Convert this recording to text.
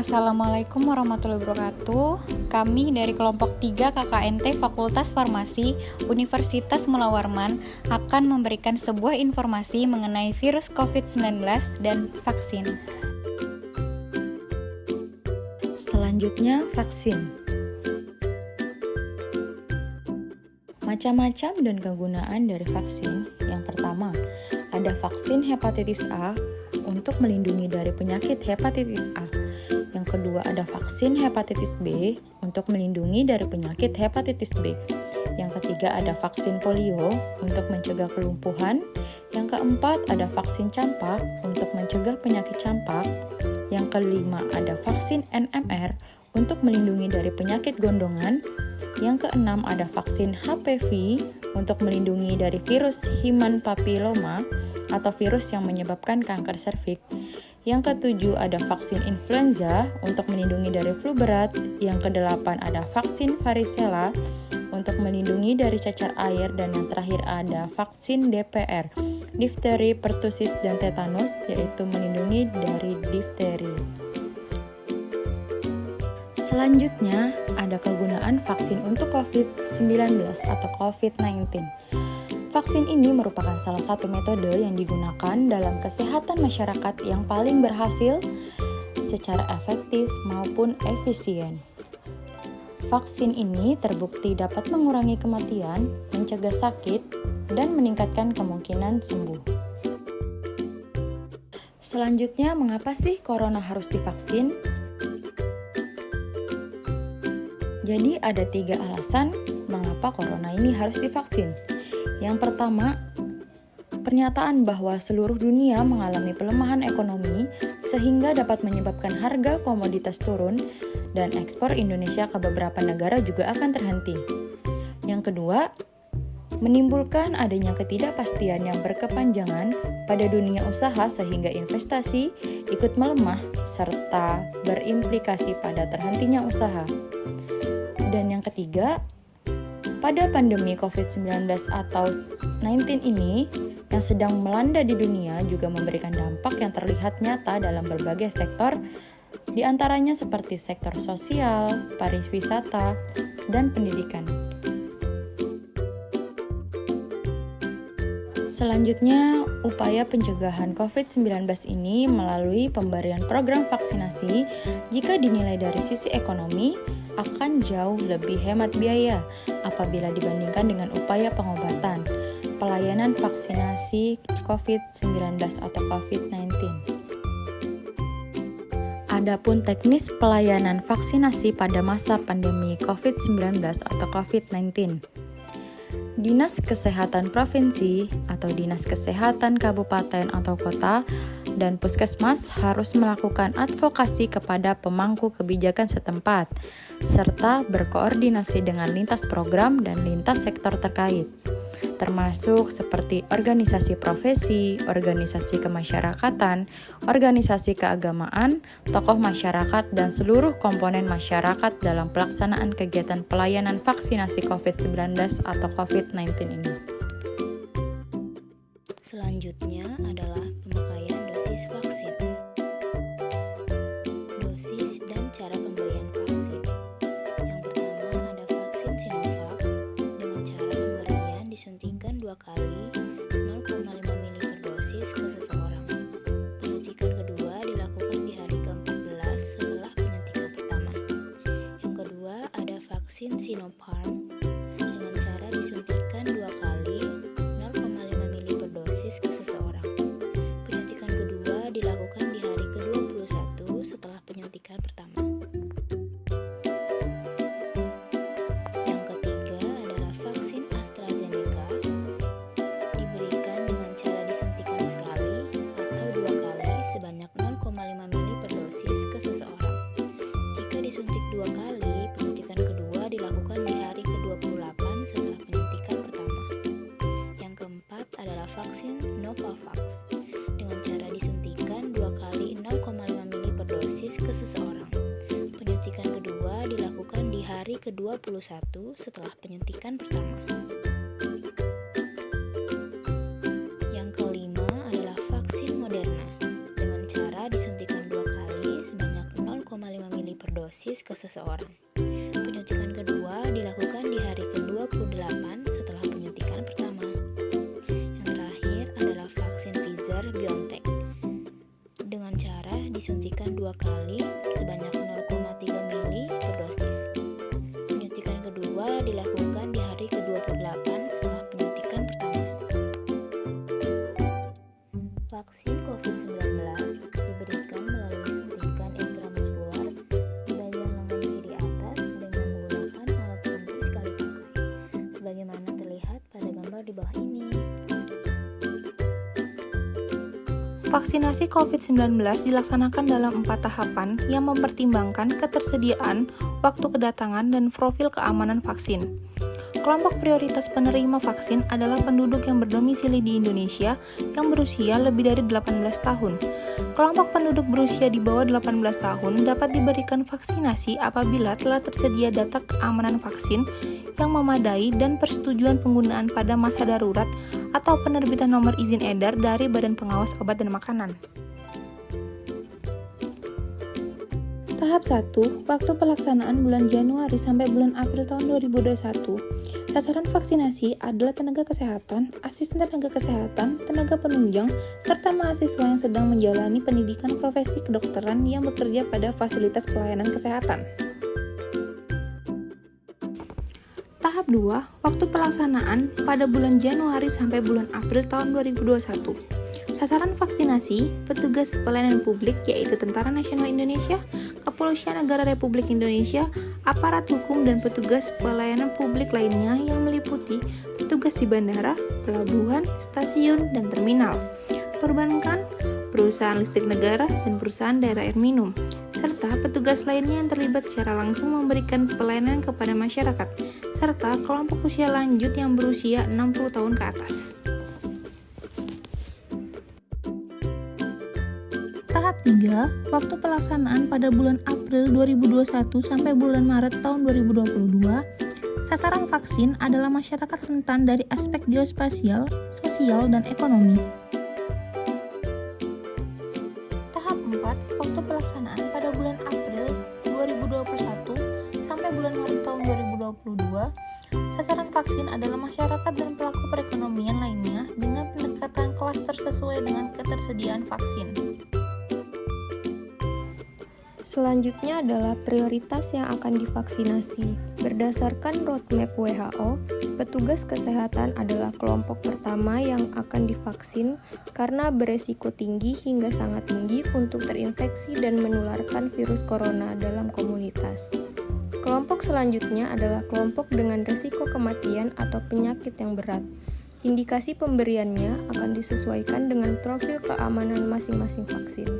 Assalamualaikum warahmatullahi wabarakatuh. Kami dari kelompok 3 KKNT Fakultas Farmasi Universitas Mula Warman akan memberikan sebuah informasi mengenai virus COVID-19 dan vaksin. Selanjutnya, vaksin. Macam-macam dan kegunaan dari vaksin. Yang pertama, ada vaksin hepatitis A untuk melindungi dari penyakit hepatitis A. Yang kedua, ada vaksin hepatitis B untuk melindungi dari penyakit hepatitis B. Yang ketiga, ada vaksin polio untuk mencegah kelumpuhan. Yang keempat, ada vaksin campak untuk mencegah penyakit campak. Yang kelima, ada vaksin MMR untuk melindungi dari penyakit gondongan. Yang keenam, ada vaksin HPV untuk melindungi dari virus human papilloma atau virus yang menyebabkan kanker serviks. Yang ketujuh, ada vaksin influenza untuk melindungi dari flu berat. Yang kedelapan, ada vaksin varicella untuk melindungi dari cacar air. Dan yang terakhir, ada vaksin DPR, difteri, pertusis, dan tetanus, yaitu melindungi dari difteri. Selanjutnya, ada kegunaan vaksin untuk COVID-19 atau COVID-19. Vaksin ini merupakan salah satu metode yang digunakan dalam kesehatan masyarakat yang paling berhasil secara efektif maupun efisien. Vaksin ini terbukti dapat mengurangi kematian, mencegah sakit, dan meningkatkan kemungkinan sembuh. Selanjutnya, mengapa sih corona harus divaksin? Jadi ada 3 alasan mengapa corona ini harus divaksin. Yang pertama, pernyataan bahwa seluruh dunia mengalami pelemahan ekonomi sehingga dapat menyebabkan harga komoditas turun dan ekspor Indonesia ke beberapa negara juga akan terhenti. Yang kedua, menimbulkan adanya ketidakpastian yang berkepanjangan pada dunia usaha sehingga investasi ikut melemah serta berimplikasi pada terhentinya usaha. Dan yang ketiga, pada pandemi COVID-19 atau 19 ini yang sedang melanda di dunia juga memberikan dampak yang terlihat nyata dalam berbagai sektor, di antaranya seperti sektor sosial, pariwisata, dan pendidikan. Selanjutnya, upaya pencegahan COVID-19 ini melalui pemberian program vaksinasi jika dinilai dari sisi ekonomi akan jauh lebih hemat biaya apabila dibandingkan dengan upaya pengobatan, pelayanan vaksinasi COVID-19 atau COVID-19. Adapun teknis pelayanan vaksinasi pada masa pandemi COVID-19 atau COVID-19. Dinas Kesehatan Provinsi atau Dinas Kesehatan Kabupaten atau Kota dan Puskesmas harus melakukan advokasi kepada pemangku kebijakan setempat, serta berkoordinasi dengan lintas program dan lintas sektor terkait, termasuk seperti organisasi profesi, organisasi kemasyarakatan, organisasi keagamaan, tokoh masyarakat, dan seluruh komponen masyarakat dalam pelaksanaan kegiatan pelayanan vaksinasi COVID-19 atau COVID-19 ini. Selanjutnya adalah pemakaian dosis vaksin. Dosis dan cara pemberian vaksin. Yang pertama ada vaksin Sinovac dengan cara pemberian disuntikan 2 kali 0,5 ml per dosis ke seseorang. Penyuntikan kedua dilakukan di hari ke-14 setelah penyuntikan pertama. Yang kedua ada vaksin Sinopharm dengan cara disuntikan 2 kali 0,5 ml per dosis ke seseorang. Penyuntikan kedua dilakukan di hari ke-21 setelah penyuntikan pertama. Yang ketiga adalah vaksin AstraZeneca, diberikan dengan cara disuntikan sekali atau 2 kali sebanyak 0,5 ml per dosis ke seseorang. Jika disuntik 2 kali, penyuntikan kedua dilakukan di hari ke-28 setelah penyuntikan pertama. Yang keempat adalah vaksin Novavax dengan cara disuntikan 2 kali 0,5 ml per dosis ke seseorang. Penyuntikan kedua dilakukan di hari ke-21 setelah penyuntikan pertama. Yang kelima adalah vaksin Moderna dengan cara disuntikan 2 kali sebanyak 0,5 dosis ke seseorang. Penyuntikan kedua dilakukan di hari ke-28 setelah penyuntikan pertama. Yang terakhir adalah vaksin Pfizer-BioNTech dengan cara disuntikan 2 kali sebanyak 0,3 mili per dosis. Penyuntikan kedua dilakukan di hari ke-28 setelah penyuntikan pertama. Vaksin COVID-19 diberikan melalui suntikan intramuskular di bagian lengan kiri atas dengan menggunakan alat pelindung sekali pakai, sebagaimana terlihat pada gambar di bawah ini. Vaksinasi COVID-19 dilaksanakan dalam 4 tahapan yang mempertimbangkan ketersediaan, waktu kedatangan, dan profil keamanan vaksin. Kelompok prioritas penerima vaksin adalah penduduk yang berdomisili di Indonesia yang berusia lebih dari 18 tahun. Kelompok penduduk berusia di bawah 18 tahun dapat diberikan vaksinasi apabila telah tersedia data keamanan vaksin yang memadai dan persetujuan penggunaan pada masa darurat atau penerbitan nomor izin edar dari Badan Pengawas Obat dan Makanan. Tahap 1, waktu pelaksanaan bulan Januari sampai bulan April tahun 2021. Sasaran vaksinasi adalah tenaga kesehatan, asisten tenaga kesehatan, tenaga penunjang, serta mahasiswa yang sedang menjalani pendidikan profesi kedokteran yang bekerja pada fasilitas pelayanan kesehatan. Tahap 2, waktu pelaksanaan pada bulan Januari sampai bulan April tahun 2021. Sasaran vaksinasi, petugas pelayanan publik yaitu Tentara Nasional Indonesia, Kepolisian Negara Republik Indonesia, aparat hukum dan petugas pelayanan publik lainnya yang meliputi petugas di bandara, pelabuhan, stasiun, dan terminal, perbankan, perusahaan listrik negara, dan perusahaan daerah air minum, serta petugas lainnya yang terlibat secara langsung memberikan pelayanan kepada masyarakat, serta kelompok usia lanjut yang berusia 60 tahun ke atas. Tahap 3, waktu pelaksanaan pada bulan April 2021 sampai bulan Maret tahun 2022. Sasaran vaksin adalah masyarakat rentan dari aspek geospasial, sosial, dan ekonomi. Tahap 4, waktu pelaksanaan pada bulan April 2021 sampai bulan Maret tahun 2022. Sasaran vaksin adalah masyarakat dan pelaku perekonomian lainnya dengan pendekatan klaster sesuai dengan ketersediaan vaksin. Selanjutnya adalah prioritas yang akan divaksinasi. Berdasarkan roadmap WHO, petugas kesehatan adalah kelompok pertama yang akan divaksin karena beresiko tinggi hingga sangat tinggi untuk terinfeksi dan menularkan virus corona dalam komunitas. Kelompok selanjutnya adalah kelompok dengan risiko kematian atau penyakit yang berat. Indikasi pemberiannya akan disesuaikan dengan profil keamanan masing-masing vaksin.